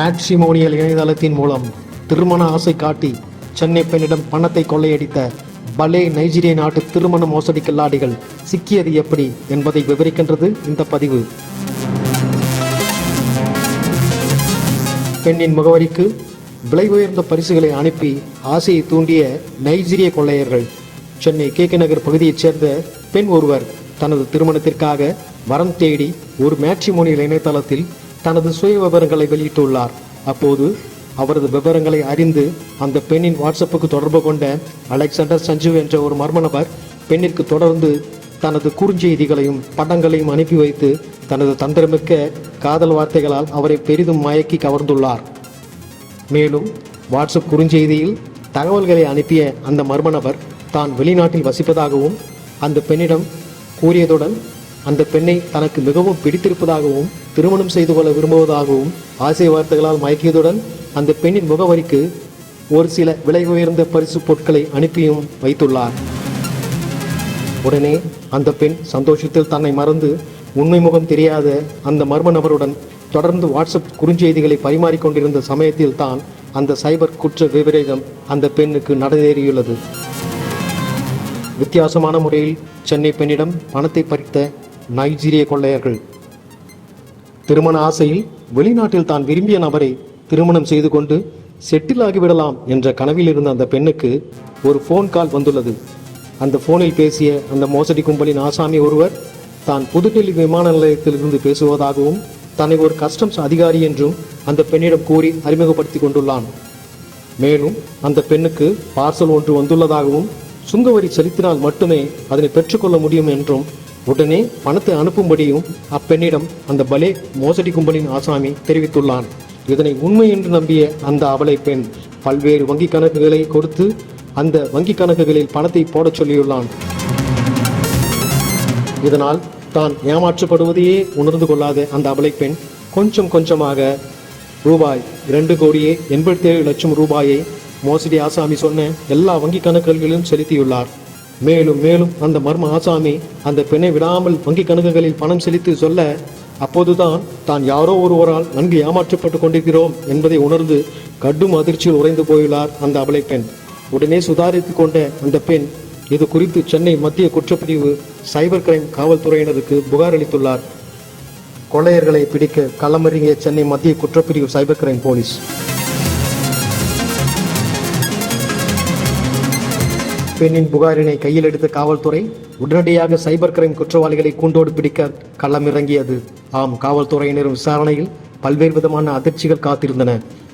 Matrimonial இணையதளத்தின் மூலம் திருமண ஆசை காட்டி சென்னை பெண்ணிடம் பணத்தை கொள்ளையடித்த பலே நைஜீரிய நாட்டு திருமண மோசடி கில்லாடிகள் சிக்கியது எப்படி என்பதை விவரிக்கின்றது இந்த பதிவு. பெண்ணின் முகவரிக்கு விலை உயர்ந்த பரிசுகளை அனுப்பி ஆசையை தூண்டிய நைஜீரிய கொள்ளையர்கள். சென்னை கேகே நகர் பகுதியைச் சேர்ந்த பெண் ஒருவர் தனது திருமணத்திற்காக வரம் தேடி ஒரு மேட்ரிமோனியல் இணையதளத்தில் தனது சுய விவரங்களை வெளியிட்டுள்ளார். அப்போது அவரது விவரங்களை அறிந்து அந்த பெண்ணின் வாட்ஸ்அப்புக்கு தொடர்பு கொண்ட அலெக்சாண்டர் சஞ்சு என்ற ஒரு மர்ம நபர் பெண்ணிற்கு தொடர்ந்து தனது குறுஞ்செய்திகளையும் படங்களையும் அனுப்பி வைத்து தனது தந்திரமிக்க காதல் வார்த்தைகளால் அவரை பெரிதும் மயக்கி கவர்ந்துள்ளார். மேலும் வாட்ஸ்அப் குறுஞ்செய்தியில் தகவல்களை அனுப்பிய அந்த மர்ம நபர் தான் வெளிநாட்டில் வசிப்பதாகவும் அந்த பெண்ணிடம் கூறியதுடன் அந்த பெண்ணை தனக்கு மிகவும் பிடித்திருப்பதாகவும் திருமணம் செய்து கொள்ள விரும்புவதாகவும் ஆசை வார்த்தைகளால் மயக்கியதுடன் அந்த பெண்ணின் முகவரிக்கு ஒரு சில விலை உயர்ந்த பரிசு பொருட்களை அனுப்பியும் வைத்துள்ளார். உடனே அந்த பெண் சந்தோஷத்தில் தன்னை மறந்து உண்மை முகம் தெரியாத அந்த மர்ம நபருடன் தொடர்ந்து வாட்ஸ்அப் குறுஞ்செய்திகளை பரிமாறிக்கொண்டிருந்த சமயத்தில் தான் அந்த சைபர் குற்ற விபரீதம் அந்த பெண்ணுக்கு நடந்தேறியுள்ளது. வித்தியாசமான முறையில் சென்னை பெண்ணிடம் பணத்தை பறித்த நைஜீரிய கொள்ளையர்கள். திருமண ஆசையில் வெளிநாட்டில் தான் விரும்பிய நபரை திருமணம் செய்து கொண்டு செட்டில் ஆகிவிடலாம் என்ற கனவில் இருந்த அந்த பெண்ணுக்கு ஒரு ஃபோன் கால் வந்துள்ளது. அந்த ஃபோனில் பேசிய அந்த மோசடி கும்பலின் ஆசாமி ஒருவர் தான் புதுடெல்லி விமான நிலையத்திலிருந்து பேசுவதாகவும் தன்னை ஒரு கஸ்டம்ஸ் அதிகாரி என்றும் அந்த பெண்ணிடம் கூறி அறிமுகப்படுத்தி கொண்டுள்ளான். மேலும் அந்த பெண்ணுக்கு பார்சல் ஒன்று வந்துள்ளதாகவும் சுங்கவரி செலுத்தினால் மட்டுமே அதனை பெற்றுக்கொள்ள முடியும் என்றும் உடனே பணத்தை அனுப்பும்படியும் அப்பெண்ணிடம் அந்த பலே மோசடி கும்பலின் ஆசாமி தெரிவித்துள்ளான். இதனை உண்மை என்று நம்பிய அந்த அபலை பெண் பல்வேறு வங்கி கணக்குகளை கொடுத்து அந்த வங்கி கணக்குகளில் பணத்தை போடச் சொல்லியுள்ளான். இதனால் தான் ஏமாற்றப்படுவதையே உணர்ந்து கொள்ளாத அந்த அபலை பெண் கொஞ்சம் கொஞ்சமாக ரூபாய் 2,87,00,000 ரூபாயை மோசடி ஆசாமி சொன்ன எல்லா வங்கி கணக்குகளிலும் செலுத்தியுள்ளார். மேலும் மேலும் அந்த மர்ம ஆசாமி அந்த பெண்ணை விடாமல் வங்கி கணக்குகளில் பணம் செலுத்தி சொல்ல அப்போதுதான் தான் யாரோ ஒருவரால் நன்கு ஏமாற்றப்பட்டு கொண்டிருக்கிறோம் என்பதை உணர்ந்து கடும் அதிர்ச்சியில் உறைந்து போயுள்ளார் அந்த அபலை பெண். உடனே சுதாரித்து கொண்ட அந்த பெண் இது குறித்து சென்னை மத்திய குற்றப்பிரிவு சைபர் கிரைம் காவல்துறையினருக்கு புகார் அளித்துள்ளார். கொள்ளையர்களை பிடிக்க களமிறங்கிய சென்னை மத்திய குற்றப்பிரிவு சைபர் கிரைம் போலீஸ். பெண்ணின் புகாரினை கையில் எடுத்த காவல்துறை உடனடியாக சைபர் கிரைம் குற்றவாளிகளை கூண்டோடு பிடிக்க களமிறங்கியது. ஆம், காவல்துறையினரும் விசாரணையில் பல்வேறு விதமான அதிர்ச்சிகள் காத்திருந்தன.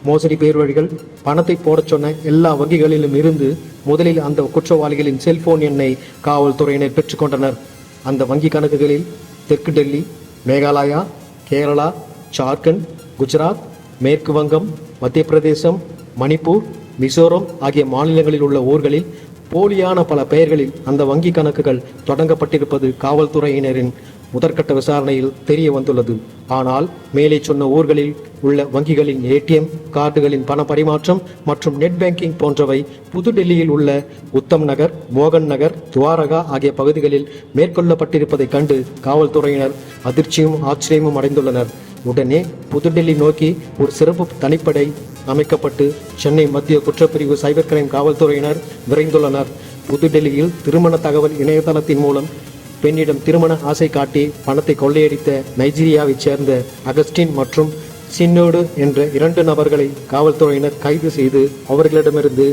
மோசடி பேர்வழிகள் பணத்தை போடச் சொன்ன எல்லா வங்கிகளிலும் இருந்து முதலில் அந்த குற்றவாளிகளின் செல்போன் எண்ணை காவல்துறையினர் பெற்றுக்கொண்டனர். அந்த வங்கி கணக்குகளில் தெற்கு டெல்லி, மேகாலயா, கேரளா, ஜார்க்கண்ட், குஜராத், மேற்கு வங்கம், மத்திய பிரதேசம், மணிப்பூர், மிசோரம் ஆகிய மாநிலங்களில் உள்ள ஊர்களில் போலியான பல பெயர்களில் அந்த வங்கி கணக்குகள் தொடங்கப்பட்டிருப்பது காவல்துறையினரின் முதற்கட்ட விசாரணையில் தெரிய வந்துள்ளது. ஆனால் மேலே சொன்ன ஊர்களில் உள்ள வங்கிகளின் ஏடிஎம் கார்டுகளின் பண பரிமாற்றம் மற்றும் நெட் பேங்கிங் போன்றவை புதுடெல்லியில் உள்ள உத்தம் நகர், மோகன் நகர், துவாரகா ஆகிய பகுதிகளில் மேற்கொள்ளப்பட்டிருப்பதை கண்டு காவல்துறையினர் அதிர்ச்சியும் ஆச்சரியமும் அடைந்துள்ளனர். உடனே புதுடெல்லி நோக்கி ஒரு சிறப்பு தனிப்படை அமைக்கப்பட்டு சென்னை மத்திய குற்றப்பிரிவு சைபர் கிரைம் காவல்துறையினர் விரைந்துள்ளனர். புதுடெல்லியில் திருமண தகவல் இணையதளத்தின் மூலம் பெண்ணிடம் திருமண ஆசை காட்டி பணத்தை கொள்ளையடித்த நைஜீரியாவைச் சேர்ந்த அகஸ்டின் மற்றும் சின்னோடு என்ற 2 நபர்களை காவல்துறையினர் கைது செய்து அவர்களிடமிருந்து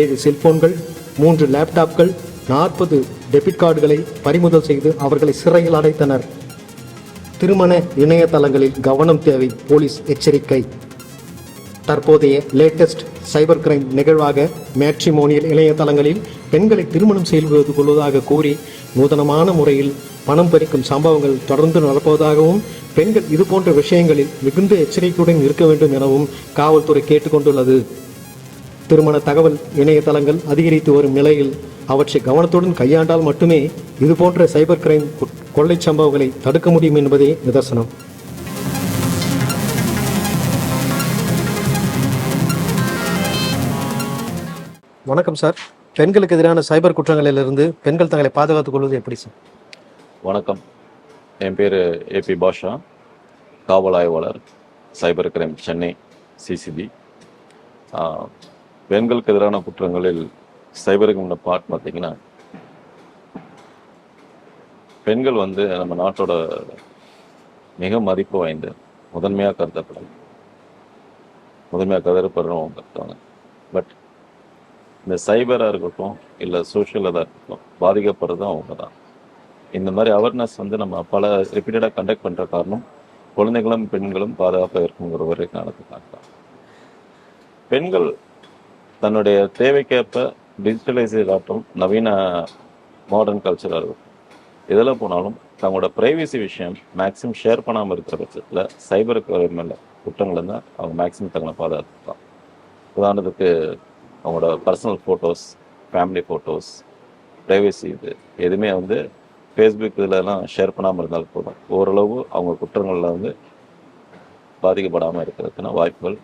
7 செல்போன்கள், 3 லேப்டாப்கள், 40 டெபிட் கார்டுகளை பறிமுதல் செய்து அவர்களை சிறையில் அடைத்தனர். திருமண இணையதளங்களில் கவனம் தேவை, போலீஸ் எச்சரிக்கை. தற்போதைய லேட்டஸ்ட் சைபர் கிரைம் நிகழ்வாக மேட்ரிமோனியல் இணையதளங்களில் பெண்களை திருமணம் செய்து கொள்வதாக கூறி நூதனமான முறையில் பணம் பறிக்கும் சம்பவங்கள் தொடர்ந்து நடப்பதாகவும் பெண்கள் இதுபோன்ற விஷயங்களில் மிகுந்த எச்சரிக்கையுடன் இருக்க வேண்டும் எனவும் காவல்துறை கேட்டுக்கொண்டுள்ளது. திருமண தகவல் இணையதளங்கள் அதிகரித்து வரும் நிலையில் அவற்றை கவனத்துடன் கையாண்டால் மட்டுமே இதுபோன்ற சைபர் கிரைம் கொள்ளை சம்பவங்களை தடுக்க முடியும் என்பதே நிதர்சனம். வணக்கம் சார். பெண்களுக்கு எதிரான சைபர் குற்றங்களிலிருந்து பெண்கள் தங்களை பாதுகாத்துக் கொள்வது எப்படி சார்? வணக்கம், என் பேர் ஏபி பாஷா, காவல் ஆய்வாளர், சைபர் கிரைம் சென்னை. சிசிபி. பெண்களுக்கு எதிரான குற்றங்களில் சைபருக்கு முன்ன பார்ட் பார்த்தீங்கன்னா, பெண்கள் வந்து நம்ம நாட்டோட மிக மதிப்பு வாய்ந்த முதன்மையாக கருதப்படுறவங்க இருக்காங்க. பட் இந்த சைபராக இருக்கட்டும் இல்லை சோஷியலாக தான் இருக்கட்டும் பாதிக்கப்படுறதும் அவங்க தான். இந்த மாதிரி அவேர்னஸ் வந்து நம்ம பல ரிப்பீட்டடாக கண்டக்ட் பண்ணுற காரணம் குழந்தைகளும் பெண்களும் பாதுகாப்பாக இருக்குங்கிற ஒரே காரணத்துக்காக தான். பெண்கள் தன்னுடைய தேவைக்கேற்ப டிஜிட்டலைசேஷன் ஆகட்டும், நவீன மாடர்ன் கல்ச்சராக இருக்கும், எதில் போனாலும் தங்களோட ப்ரைவசி விஷயம் மேக்ஸிமம் ஷேர் பண்ணாமல் இருக்கிற பட்சத்தில் சைபருக்கு மேலே குற்றங்கள் தான் அவங்க மேக்ஸிமம் தங்களை பாதுகாத்துக்கலாம். உதாரணத்துக்கு அவங்களோட personal photos, family photos, privacy இது எதுவுமே வந்து ஃபேஸ்புக் இதிலலாம் ஷேர் பண்ணாமல் இருந்தாலும் போதும், ஓரளவு அவங்க குற்றங்களில் வந்து பாதிக்கப்படாமல் இருக்கிறதுக்கான வாய்ப்புகள்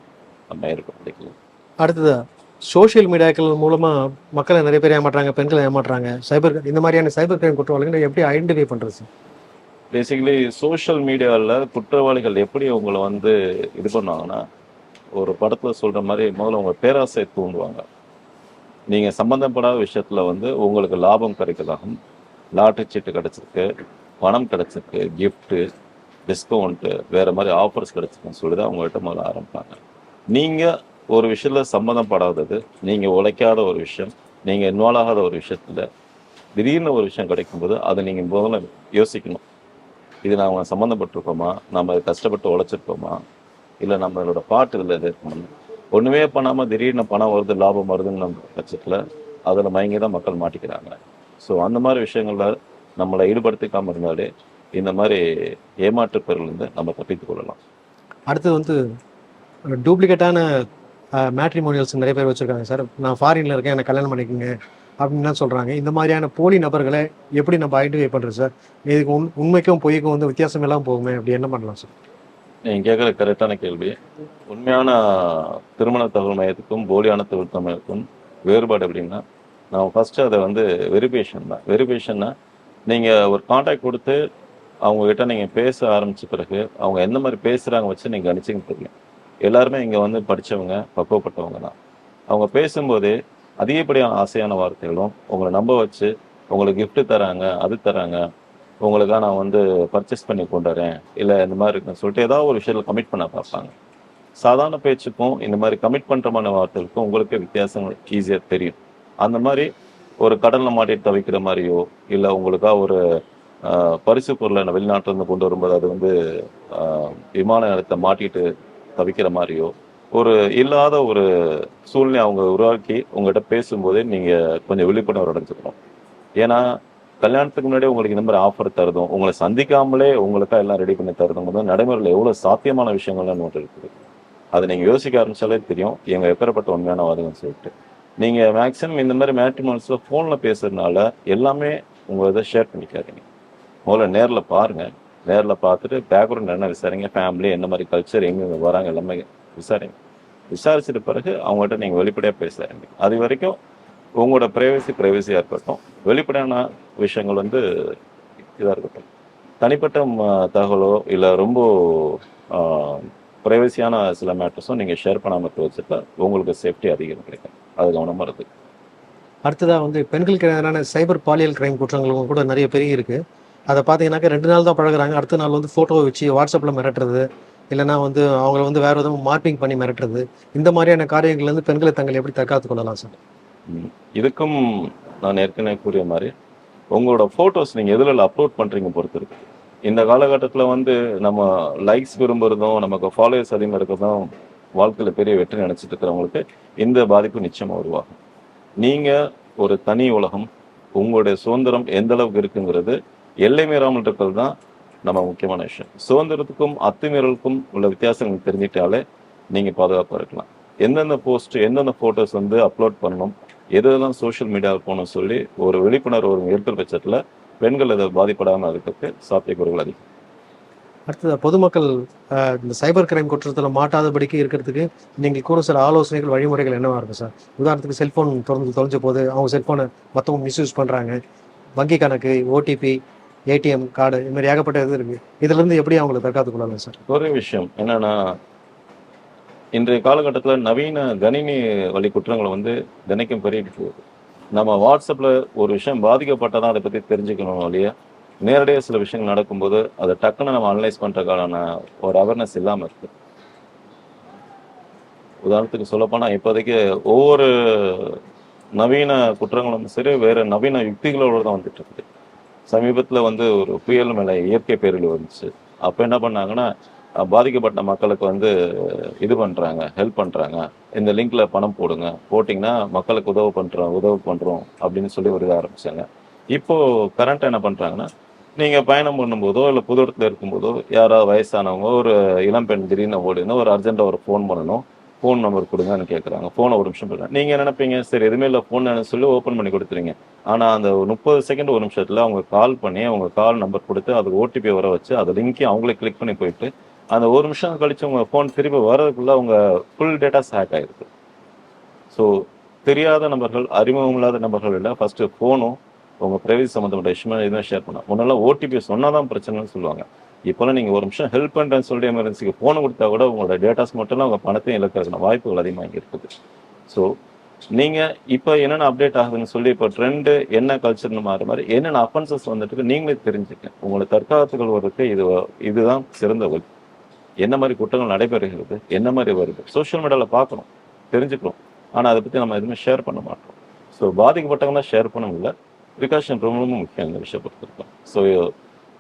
நம்ம ஏற்படுத்திக்கலாம். அடுத்தது சோஷியல் மீடியாக்கள் மூலமாக மக்களை நிறைய பேர் ஏமாற்றுறாங்க, பெண்களை ஏமாற்றுறாங்க. இந்த மாதிரியான சைபர் கிரைம் குற்றவாளிகளை எப்படி ஐடென்டிஃபை பண்ணுறது சார்? பேசிக்கலி சோஷியல் மீடியாவில் குற்றவாளிகள் எப்படி உங்களை வந்து இது பண்ணுவாங்கன்னா, ஒரு படத்தில் சொல்கிற மாதிரி முதல்ல உங்கள் பேராசை தூண்டுவாங்க. நீங்கள் சம்மந்தப்படாத விஷயத்தில் வந்து உங்களுக்கு லாபம் கிடைக்கலாகும், லாட்டரி சீட்டு கிடச்சிருக்கு, பணம் கிடச்சிருக்கு, கிஃப்ட்டு, டிஸ்கவுண்ட்டு, வேறு மாதிரி ஆஃபர்ஸ் கிடச்சிருக்குன்னு சொல்லி தான் அவங்கள்ட்ட முதல்ல ஆரம்பிப்பாங்க. நீங்கள் ஒரு விஷயத்தில் சம்மந்தப்படாதது, நீங்கள் உழைக்காத ஒரு விஷயம், நீங்கள் இன்வால்வ் ஆகாத ஒரு விஷயத்தில் திடீர்னு ஒரு விஷயம் கிடைக்கும்போது அதை நீங்கள் முதல்ல யோசிக்கணும். இது நாம் சம்மந்தப்பட்டிருக்கோமா, நம்ம கஷ்டப்பட்டு உழைச்சிருக்கோமா, இல்லை நம்மளோட பாட்டு இதில் எது இருக்கணும். ஒன்றுமே பண்ணாமல் திடீர்னு பணம் வருது, லாபம் வருதுன்னு நம்ம பட்சத்தில் அதில் மயங்கி தான் மக்கள் மாட்டிக்கிறாங்க. ஸோ அந்த மாதிரி விஷயங்களில் நம்மளை ஈடுபடுத்திக்காமல் இருந்தாலே இந்த மாதிரி ஏமாற்று பெறலேருந்து நம்ம தப்பித்துக் கொள்ளலாம். அடுத்தது வந்து டூப்ளிகேட்டான மேட்ரிமோனியல்ஸ் நிறைய பேர் வச்சுருக்காங்க சார். நான் ஃபாரினில் இருக்கேன், எனக்கு கல்யாணம் பண்ணிக்கோங்க அப்படின்னு தான் சொல்கிறாங்க. இந்த மாதிரியான போலி நபர்களை எப்படி நம்ம ஐடென்டிஃபை பண்ணுறது சார்? இதுக்கு உண்மைக்கும் பொய்க்கும் வந்து வித்தியாசம் எல்லாம் போகுமே, அப்படி என்ன பண்ணலாம் சார்? நீங்கள் கேட்குற கரெக்டான கேள்வி. உண்மையான திருமண தகவல் மையத்துக்கும் போலியான தகவல் மையத்துக்கும் வேறுபாடு எப்படின்னா, நான் ஃபஸ்ட்டு அதை வந்து வெரிஃபிகேஷன் தான். வெரிஃபிகேஷன்னா நீங்கள் ஒரு கான்டாக்ட் கொடுத்து அவங்கக்கிட்ட நீங்கள் பேச ஆரம்பித்த பிறகு அவங்க எந்த மாதிரி பேசுகிறாங்க வச்சு நீங்கள் கணிச்சிங்க தெரியும். எல்லாருமே இங்கே வந்து படித்தவங்க, பக்குவப்பட்டவங்க தான். அவங்க பேசும்போதே அதிகப்படியான ஆசையான வார்த்தைகளும் உங்களை நம்ப வச்சு உங்களுக்கு கிஃப்ட்டு தராங்க, அது தராங்க, உங்களுக்காக நான் வந்து பர்ச்சேஸ் பண்ணி கொண்டு வரேன், இல்லை இந்த மாதிரி இருக்குன்னு சொல்லிட்டு ஏதாவது ஒரு விஷயத்தில் கமிட் பண்ண பார்ப்பாங்க. சாதாரண பேச்சுக்கும் இந்த மாதிரி கமிட் பண்ணுறமான வார்த்தைகளுக்கும் உங்களுக்கு வித்தியாசங்கள் ஈஸியாக தெரியும். அந்த மாதிரி ஒரு கடலில் மாட்டிட்டு தவிக்கிற மாதிரியோ, இல்லை உங்களுக்காக ஒரு பரிசு பொருளை நான் வெளிநாட்டிலேருந்து கொண்டு வரும்போது அது வந்து விமான நிலையத்தை மாட்டிட்டு தவிக்கிற மாதிரியோ, ஒரு இல்லாத ஒரு சூழ்நிலை அவங்க உருவாக்கி உங்கள்கிட்ட பேசும்போதே நீங்கள் கொஞ்சம் விழிப்புணர்வு அடைஞ்சுக்கணும். ஏன்னா கல்யாணத்துக்கு முன்னாடி உங்களுக்கு இந்த மாதிரி ஆஃபர் தருதும், உங்களை சந்திக்காமலே உங்களுக்காக எல்லாம் ரெடி பண்ணி தருதும் போது நடைமுறையில் எவ்வளோ சாத்தியமான விஷயங்கள்லாம் ஒன்று இருக்குது. அதை நீங்கள் யோசிக்க ஆரம்பிச்சாலே தெரியும் எங்கள் எப்பேற்பட்ட உண்மையான வாதங்கள்னு சொல்லிட்டு. நீங்கள் மேக்ஸிமம் இந்த மாதிரி மேட்ரிமோனியல்ஸில் ஃபோனில் பேசுறதுனால எல்லாமே உங்கள் இதை ஷேர் பண்ணிக்காதீங்க. முதல்ல நேரில் பாருங்கள், நேரில் பார்த்துட்டு பேக்ரவுண்ட் என்ன விசாரிங்க, ஃபேமிலி என்ன மாதிரி கல்ச்சர், எங்கே வராங்க எல்லாமே விசாரிங்க. விசாரிச்சுட்டு பிறகு அவங்கள்ட்ட நீங்கள் வெளிப்படையாக பேசுகிறீங்க. அது வரைக்கும் உங்களோட ப்ரைவசியாக இருக்கட்டும், வெளிப்படையான விஷயங்கள் வந்து இதாக இருக்கட்டும். தனிப்பட்ட தகவலோ இல்லை ரொம்ப ப்ரைவசியான சில மேட்டர்ஸும் நீங்கள் ஷேர் பண்ணாமல் வச்சுட்டா உங்களுக்கு சேஃப்டி அதிகம் கிடைக்கும். அது கவனமாக இருக்குது. அடுத்ததாக வந்து பெண்களுக்கு எதிரான சைபர் பாலியல் கிரைம் குற்றங்களும் கூட நிறைய பெரிய இருக்குது. அதை பார்த்தீங்கன்னாக்கா 2 நாள் தான் பழகுறாங்க, அடுத்த நாள் வந்து ஃபோட்டோவை வச்சு வாட்ஸ்அப்பில் மிரட்டுறது, இல்லைனா வந்து அவங்கள வந்து வேறு விதமாக மார்பிங் பண்ணி மிரட்டுறது, இந்த மாதிரியான காரியங்கள்லேருந்து பெண்களை தங்களை எப்படி தற்காத்து கொள்ளலாம் சார்? இதுக்கும் நான் ஏற்கனவே கூறிய மாதிரி உங்களோட ஃபோட்டோஸ் நீங்கள் எதில் அப்லோட் பண்ணுறீங்க பொறுத்து இருக்கு. இந்த காலகட்டத்தில் வந்து நம்ம லைக்ஸ் விரும்புகிறதும் நமக்கு ஃபாலோவர்ஸ் அதிகமாக இருக்கிறதும் வாழ்க்கையில் பெரிய வெற்றி நினச்சிட்டு இருக்கிறவங்களுக்கு இந்த பாதிப்பு நிச்சயமாக உருவாகும். நீங்கள் ஒரு தனி உலகம், உங்களுடைய சுதந்திரம் எந்த அளவுக்கு இருக்குங்கிறது எல்லை மீறாமல் இருக்கிறது தான் நம்ம முக்கியமான விஷயம். சுதந்திரத்துக்கும் அத்துமீறலுக்கும் உள்ள வித்தியாசங்கள் தெரிஞ்சிட்டாலே நீங்கள் பாதுகாப்பாக இருக்கலாம். எந்தெந்த போஸ்ட், எந்தெந்த ஃபோட்டோஸ் வந்து அப்லோட் பண்ணணும், எதெல்லாம் சோஷியல் மீடியாவில் போகணும்னு சொல்லி ஒரு விழிப்புணர்வு ஒரு இருக்கிற பட்சத்தில் பெண்கள் இதை பாதிப்படாமல் இருக்கிறதுக்கு சாத்தியக்கூறுகள் அதிகம். அடுத்தது பொதுமக்கள் இந்த சைபர் கிரைம் குற்றத்தில் மாட்டாதபடிக்கு இருக்கிறதுக்கு நீங்கள் கூட சில ஆலோசனைகள், வழிமுறைகள் என்னவா இருக்கும் சார்? உதாரணத்துக்கு செல்ஃபோன் தொலைஞ்ச போது அவங்க செல்ஃபோனை மற்றவங்க மிஸ்யூஸ் பண்ணுறாங்க, வங்கி கணக்கு, ஓடிபி, ஏடிஎம் கார்டு, இது மாதிரி ஏகப்பட்ட இது இருக்குது. இதுலேருந்து எப்படி அவங்களை தற்காத்து கொள்ளலாம் சார்? ஒரு விஷயம் என்னென்னா, இன்றைய காலகட்டத்தில் நவீன கணினி வழி குற்றங்களை வந்து தினைக்கும் பெருகிட்டு போகுது. நம்ம வாட்ஸ்அப்பில் ஒரு விஷயம் பாதிக்கப்பட்டதான் அதை பற்றி தெரிஞ்சுக்கணும் இல்லையா, நேரடியாக சில விஷயங்கள் நடக்கும்போது அதை டக்குன்னு நம்ம அனலைஸ் பண்ணுறதுக்கான ஒரு அவேர்னஸ் இல்லாமல் இருக்குது. உதாரணத்துக்கு சொல்லப்போனால் இப்போதைக்கு ஒவ்வொரு நவீன குற்றங்களும் சரி வேறு நவீன யுக்திகளோடு தான் வந்துட்டு இருக்குது. சமீபத்தில் வந்து ஒரு புயல் மேலே இயற்கை பேரில் வந்துச்சு. அப்போ என்ன பண்ணாங்கன்னா, பாதிக்கப்பட்ட மக்களுக்கு வந்து இது பண்ணுறாங்க, ஹெல்ப் பண்ணுறாங்க, இந்த லிங்க்ல பணம் போடுங்க, போட்டிங்கன்னா மக்களுக்கு உதவு பண்ணுறோம் அப்படின்னு சொல்லி ஒரு இதை ஆரம்பிச்சாங்க. இப்போது கரண்ட் என்ன பண்ணுறாங்கன்னா, நீங்கள் பயணம் பண்ணும்போதோ இல்லை புது இடத்துல இருக்கும்போதோ யாராவது வயசானவங்க ஒரு இளம்பெண் திடீர்னு ஓடினா ஒரு அர்ஜென்ட்டாக ஒரு ஃபோன் பண்ணணும், ஃபோன் நம்பர் கொடுங்கன்னு கேட்குறாங்க. ஃபோனை ஒரு நிமிஷம் கொடுங்க. நீங்கள் என்ன நினைப்பீங்க, சரி எதுவுமே இல்லை ஃபோன் சொல்லி ஓப்பன் பண்ணி கொடுத்துருங்க. ஆனால் அந்த 30 செகண்ட் ஒரு நிமிஷத்தில் அவங்க கால் பண்ணி அவங்க கால் நம்பர் கொடுத்து அதுக்கு ஓடிபி வர வச்சு அதை லிங்கையும் அவங்களே கிளிக் பண்ணி போயிட்டு அந்த ஒரு நிமிஷம் கழிச்சு உங்க ஃபோன் திருப்பி வர்றதுக்குள்ள உங்க ஃபுல் டேட்டாஸ் ஹேக் ஆயிருக்கு. ஸோ தெரியாத நபர்கள், அறிமுகம் இல்லாத நபர்கள் இல்லை, ஃபர்ஸ்ட் ஃபோனும் உங்க பிரைவசி சம்மந்தப்பட்ட விஷயமா எதுவும் ஷேர் பண்ணலாம். முன்னெல்லாம் ஓடிபி சொன்னாதான் பிரச்சனைன்னு சொல்லுவாங்க. இப்போல்லாம் நீங்க ஒரு நிமிஷம் ஹெல்ப் பண்றேன்னு சொல்லி எமர்ஜென்சிக்கு ஃபோனை கொடுத்தா கூட உங்களோட டேட்டாஸ் மட்டும் உங்க பணத்தையும் இழக்கிறதுக்கான வாய்ப்புகள் அதிகமாக இருக்குது. ஸோ நீங்க இப்போ என்னென்ன அப்டேட் ஆகுதுன்னு சொல்லி இப்போ ட்ரெண்டு என்ன கல்ச்சர்னு மாற மாதிரி என்னென்ன அஃபென்சஸ் வந்துட்டு நீங்களே தெரிஞ்சுக்க. உங்களை தற்காத்துக் கொள்வதற்கு இதுதான் சிறந்த வழி. என்ன மாதிரி குற்றங்கள் நடைபெறுகிறது, என்ன மாதிரி வருது, சோஷியல் மீடியாவில் பார்க்குறோம், தெரிஞ்சுக்கிறோம். ஆனால் அதை பற்றி நம்ம எதுவுமே ஷேர் பண்ண மாட்டோம். ஸோ பாதிக்கப்பட்டவங்க தான் ஷேர் பண்ண முடியல. ப்ரிகாஷன் ரொம்ப ரொம்ப முக்கியம் இந்த விஷயம் பொறுத்திருக்கோம். ஸோ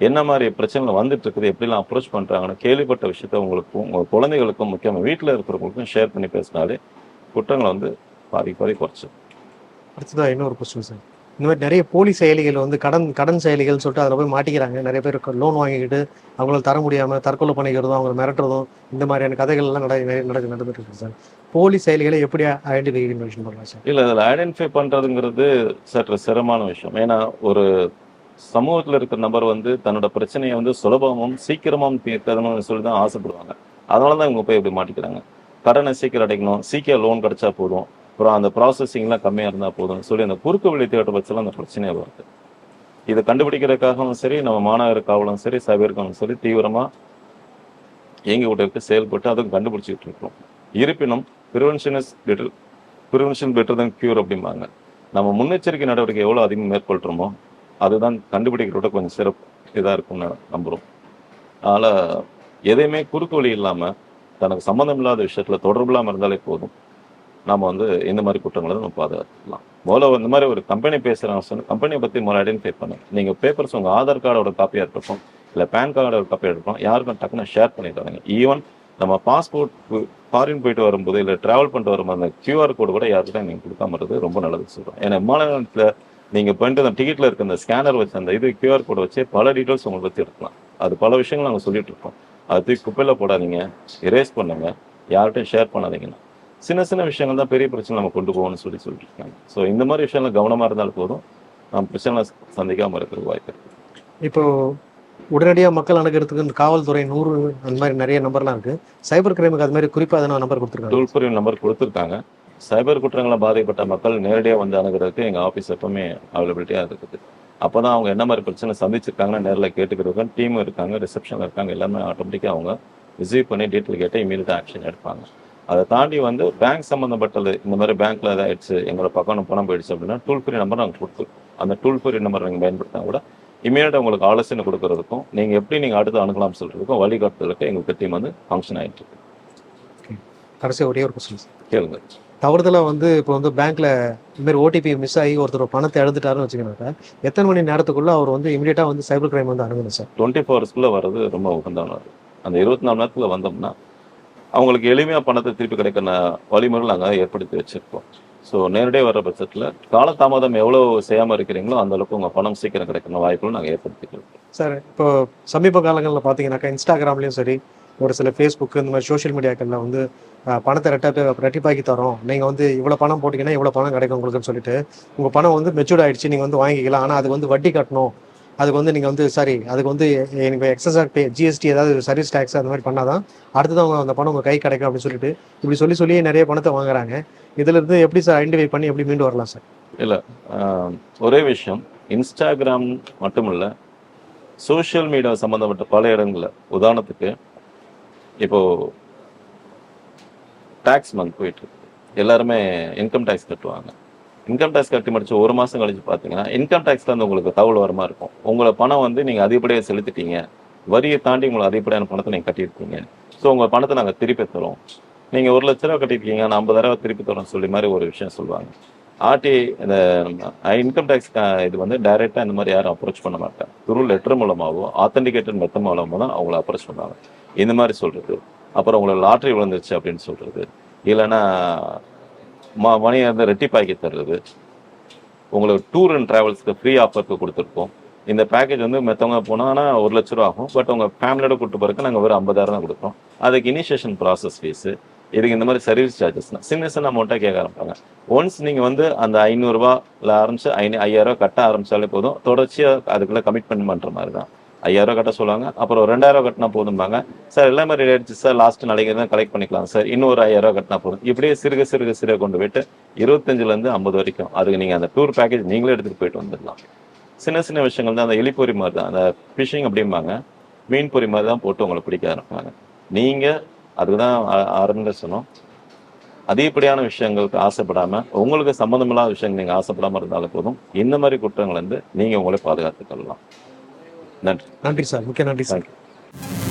என்ன மாதிரி பிரச்சனைகள் வந்துட்டு இருக்குது, எப்படிலாம் அப்ரோச் பண்ணுறாங்கன்னு கேள்விப்பட்ட விஷயத்த உங்களுக்கும் உங்கள் குழந்தைகளுக்கும் முக்கியமாக வீட்டில் இருக்கிறவங்களுக்கும் ஷேர் பண்ணி பேசினாலே குற்றங்களை வந்து பாதி குறைச்சு. அடுத்ததாக இன்னொரு கொஸ்டின் சார், இந்த மாதிரி நிறைய போலி செயலிகள் வந்து கடன் செயலிகள் சொல்லிட்டு அதில் போய் மாட்டிக்கிறாங்க. நிறைய பேர் லோன் வாங்கிக்கிட்டு அவங்களால தர முடியாமல் தற்கொலை பண்ணிக்கிறதும் அவங்களை மிரட்டுறதும் இந்த மாதிரியான கதைகள் எல்லாம் நடந்துட்டு இருக்கு சார். போலி செயலிகளை எப்படி ஐடென்டிஃபிகேஷன் பண்ணலாம் சார்? இல்லை, அதில் ஐடென்டிஃபை பண்ணுறதுங்கிறது சற்று சிரமமான விஷயம். ஏன்னா ஒரு சமூகத்தில் இருக்கிற நபர் வந்து தன்னோட பிரச்சனையை வந்து சுலபமும் சீக்கிரமாகவும் தீர்க்கணும்னு சொல்லி தான் ஆசைப்படுவாங்க. அதனால தான் இவங்க போய் இப்படி மாட்டிக்கிறாங்க. கடனை சீக்கிரம் அடைக்கணும், சீக்கிரம் லோன் கிடைச்சா போதும், அப்புறம் அந்த ப்ராசஸிங்லாம் கம்மியாக இருந்தால் போதும்னு சொல்லி அந்த குறுக்கு வழி தேட்ட பட்சத்தில் அந்த பிரச்சனையே வருது. இதை கண்டுபிடிக்கிறதுக்காகவும் சரி, நம்ம மாநகர காவலும் சரி, சைபர் காவலும் சரி தீவிரமாக இயங்கி விட்டு செயல்பட்டு அதுவும் கண்டுபிடிச்சிக்கிட்டு இருக்கோம். இருப்பினும் ப்ரிவென்ஷன் பெட்டர் தென் கியூர் அப்படிம்பாங்க. நம்ம முன்னெச்சரிக்கை நடவடிக்கை எவ்வளோ அதிகம் மேற்கொள்கிறோமோ அதுதான் கண்டுபிடிக்கிறோட கொஞ்சம் சிறப்பு இதாக இருக்கும்னு நம்புகிறோம். அதனால் எதையுமே குறுக்கு வழி இல்லாமல் தனக்கு சம்மந்தம் இல்லாத விஷயத்தில் தொடர்பு இல்லாமல் இருந்தாலே போதும். நம்ம வந்து இந்த மாதிரி குற்றங்களை நம்ம பாதுகாத்துக்கலாம். முதல்ல இந்த மாதிரி ஒரு கம்பெனி பேசுகிறாங்க சொன்ன கம்பெனியை பற்றி முதல்ல ஐடென்டிஃபை பண்ணுங்க. நீங்கள் பேப்பர்ஸ் உங்கள் ஆதார் கார்டோட காப்பியாக இருக்கட்டும், இல்லை பேன் கார்டோட காப்பியாக இருக்கட்டும், யாருக்கும் டக்குன்னு ஷேர் பண்ணிடுறாங்க. ஈவன் நம்ம பாஸ்போர்ட் ஃபாரின் போயிட்டு வரும்போது இல்லை ட்ராவல் பண்ணிட்டு வரும்போது அந்த QR கோடு கூட யாருக்கிட்ட நீங்கள் கொடுக்காம இருக்கிறது ரொம்ப நல்லது சொல்கிறோம். ஏன்னா விமானத்தில் நீங்கள் போயிட்டு அந்த டிக்கெட்டில் இருக்க அந்த ஸ்கேனர் வச்சு அந்த QR கோடை வச்சு பல டீட்டெயில்ஸ் உங்களை பற்றி எடுக்கலாம். அது பல விஷயங்கள் நாங்கள் சொல்லிட்டு இருக்கோம். அது தூக்கி குப்பையில் போடாதீங்க, எரேஸ் பண்ணுங்க, யார்கிட்டையும் ஷேர் பண்ணாதீங்கன்னா. சின்ன சின்ன விஷயங்கள் தான் பெரிய பிரச்சனை நம்ம கொண்டு போகணும்னு சொல்லிட்டு இருக்காங்க. ஸோ இந்த மாதிரி விஷயங்கள் கவனமாக இருந்தாலும் போதும், நம்ம பிரச்சனை சந்திக்காமல் இருக்கிறது வாய்ப்பு இருக்குது. இப்போ உடனடியாக மக்கள் அணுகிறதுக்கு இந்த காவல்துறை 100 அந்த மாதிரி நிறைய நம்பர்லாம் இருக்குது. சைபர் கிரைமுக்கு அது மாதிரி குறிப்பாக எதனா நம்பர் கொடுத்துருக்காங்க? டோல் ஃப்ரீ நம்பர் கொடுத்துருக்காங்க. சைபர் குற்றங்களை பாதிக்கப்பட்ட மக்கள் நேரடியாக வந்து அணுகிறதுக்கு எங்கள் ஆஃபீஸ் எப்பவுமே அவைலபிலிட்டியாக இருக்குது. அப்போ தான் அவங்க என்ன மாதிரி பிரச்சனை சந்திச்சிருக்காங்கன்னா நேரில் கேட்டுக்கிறதுக்கு டீம் இருக்காங்க, ரிசப்ஷனில் இருக்காங்க, எல்லாமே ஆட்டோமேட்டிக்காக அவங்க ரிசீவ் பண்ணி டீட்டெயில் கேட்டால் இமீடியட்டாக ஆக்ஷன் எடுப்பாங்க. அதை தாண்டி வந்து பேங்க் சம்மந்தப்பட்டது, இந்த மாதிரி பேங்க்கில் ஏதாயிடுச்சு, எங்களோட பக்கம் பணம் போயிடுச்சு அப்படின்னா டோல் ஃப்ரீ நம்பர் நாங்கள் கொடுத்துருக்கோம். அந்த டோல் ஃப்ரீ நம்பர் நீங்கள் பயன்படுத்தினா கூட இமீடியட்டாக உங்களுக்கு ஆலோசனை கொடுக்கறதுக்கும் நீங்கள் எப்படி நீங்கள் அடுத்து அணுகலாம்னு சொல்கிறதுக்கும் வழிகாட்டுதலுக்கு எங்களுக்கு டீம் வந்து ஃபங்க்ஷன் ஆகிட்டு இருக்கு. கடைசியாக ஒரே ஒரு கொஸ்டின் கேளுங்க. தவறுதலாக வந்து இப்போ வந்து பேங்க்கில் இதுமாரி ஓடிபி மிஸ் ஆகி ஒருத்தர் பணத்தை எழுந்துட்டாருன்னு வச்சுக்கோங்க, எத்தனை மணி நேரத்துக்குள்ளே அவர் வந்து இமீடியட்டாக வந்து சைபர் கிரைம் வந்து அணுகணும் சார்? 24 ஹவர்ஸ்க்குள்ளே வர்றது ரொம்ப உகந்தானது. அந்த 24 நேரத்தில் வந்தோம்னா அவங்களுக்கு எளிமையாக பணத்தை திருப்பி கிடைக்கிற வழிமுறைகள் நாங்கள் ஏற்படுத்தி வச்சுருக்கோம். ஸோ நேரடியாக வர்ற பட்சத்தில் காலதாமதம் எவ்வளோ செய்யாமல் இருக்கிறீங்களோ அந்த அளவுக்கு உங்கள் பணம் சீக்கிரம் கிடைக்கிற வாய்ப்புகளும் நாங்கள் ஏற்படுத்திக்கிறோம். சார் இப்போ சமீப காலங்களில் பார்த்தீங்கன்னாக்கா இன்ஸ்டாகிராம்லேயும் சரி, ஒரு சில ஃபேஸ்புக்கு இந்த மாதிரி சோஷியல் மீடியாக்களில் வந்து பணத்தை ரெட்டிப்பாக்கி தரோம், நீங்கள் வந்து இவ்வளோ பணம் போட்டிங்கன்னா இவ்வளோ பணம் கிடைக்கும் உங்களுக்குன்னு சொல்லிட்டு, உங்கள் பணம் வந்து மெச்சூர்ட் ஆகிடுச்சு, நீங்கள் வந்து வாங்கிக்கலாம், ஆனால் அதுக்கு வந்து வட்டி கட்டணும், அதுக்கு வந்து நீங்கள் வந்து அதுக்கு வந்து எனக்கு எக்ஸஸாக பே GST ஏதாவது சர்வீஸ் டேக்ஸ் அந்த மாதிரி பண்ணால் தான் அடுத்தது அவங்க அந்த பணம் உங்கள் கை கிடைக்கும் அப்படின்னு சொல்லிட்டு இப்படி சொல்லி நிறைய பணத்தை வாங்குறாங்க. இதிலிருந்து எப்படி சார் ஐடென்டிஃபை பண்ணி எப்படி மீண்டு வரலாம் சார்? இல்லை, ஒரே விஷயம், இன்ஸ்டாகிராம் மட்டும் இல்லை, சோஷியல் மீடியா சம்மந்தப்பட்ட பல இடங்களில் உதாரணத்துக்கு இப்போ டேக்ஸ் மந்த் போயிட்டு இருக்கு. எல்லாருமே இன்கம் டேக்ஸ் கட்டுவாங்க. இன்கம் டேக்ஸ் கட்டி முடிச்சு 1 மாசம் கழிச்சு பார்த்தீங்கன்னா இன்கம் டேக்ஸ்ல இருந்து உங்களுக்கு தகவல் வர மாதிரி இருக்கும். உங்களை பணம் வந்து நீங்க அதிகப்படியாக செலுத்திட்டீங்க, வரியை தாண்டி உங்களை அதிகப்படியான பணத்தை நீங்க கட்டியிருக்கீங்க, ஸோ உங்க பணத்தை நாங்க திருப்பி தரோம். நீங்க 1 லட்ச ரூபா கட்டிருக்கீங்க, நான் 50,000 திருப்பி தரோம் சொல்லி மாதிரி ஒரு விஷயம் சொல்லுவாங்க. ஆர்டிஐ இந்த இன்கம் டேக்ஸ் இது வந்து டைரக்டா இந்த மாதிரி யாரும் அப்ரோச் பண்ண மாட்டாங்க. த்ரூ லெட்டர் மூலமாவோ ஆத்தென்டிகேட்டட் மெத்தட் மூலமாக தான் அவங்கள அப்ரோச் பண்ணுவாங்க. இந்த மாதிரி சொல்றது, அப்புறம் உங்களை லாட்ரி விழுந்துருச்சு அப்படின்னு சொல்றது, இல்லைன்னா மணியை வந்து ரெட்டிப்பாக்கி தர்றது, உங்களுக்கு டூர் அண்ட் டிராவல்ஸ்க்கு ஃப்ரீ ஆஃபருக்கு கொடுத்துருப்போம். இந்த பேக்கேஜ் வந்து மற்றவங்க போனாங்கன்னா 1 லட்ச ரூபா ஆகும், பட் உங்கள் ஃபேமிலியோட கூப்பிட்டு போறதுக்கு நாங்கள் வெறும் 50,000 தான் கொடுக்குறோம். அதுக்கு இனிஷியேஷன் ப்ராசஸ் ஃபீஸு, இதுக்கு இந்த மாதிரி சர்வீஸ் சார்ஜஸ்னா சின்ன அமௌண்ட்டாக கேட்க ஆரம்பிப்பாங்க. ஒன்ஸ் நீங்கள் வந்து அந்த 500 ரூபாயில் ஆரம்பிச்சு 5,000 கட்ட ஆரம்பிச்சாலே போதும், தொடர்ச்சியாக அதுக்குள்ளே கமிட்மெண்ட் பண்ணுற மாதிரி தான். 5,000 கட்ட சொல்லுவாங்க, அப்புறம் 2,000 கட்டினா போதும்பாங்க. சார் எல்லாமே ரெடி ஆயிடுச்சு சார், லாஸ்ட் நாளைக்கு தான் கலெக்ட் பண்ணிக்கலாம் சார், இன்னும் ஒரு 5,000 கட்டினா போதும். இப்படியே சிறுக கொண்டு போயிட்டு 25லேருந்து 50 வரைக்கும் அதுக்கு நீங்கள் அந்த டூர் பேக்கேஜ் நீங்களே எடுத்துகிட்டு போயிட்டு வந்துடலாம். சின்ன விஷயங்கள் தான், அந்த எலிப்பொறி மாதிரி தான், அந்த ஃபிஷிங் அப்படிம்பாங்க, மீன் பொறி மாதிரி தான் போட்டு உங்களை பிடிக்க ஆரம்பிப்பாங்க. நீங்கள் அதுக்கு தான் ஆரம்ப சொன்னோம், அதிகப்படியான விஷயங்களுக்கு ஆசைப்படாமல் உங்களுக்கு சம்மந்தமில்லாத விஷயங்கள் நீங்கள் ஆசைப்படாமல் இருந்தாலும் போதும். இந்த மாதிரி குற்றங்கள் வந்து நீங்கள் உங்களை பாதுகாத்துக் கொள்ளலாம். நன்றி. நன்றி சார், மிக்க நன்றி சார். தேங்க்யூ.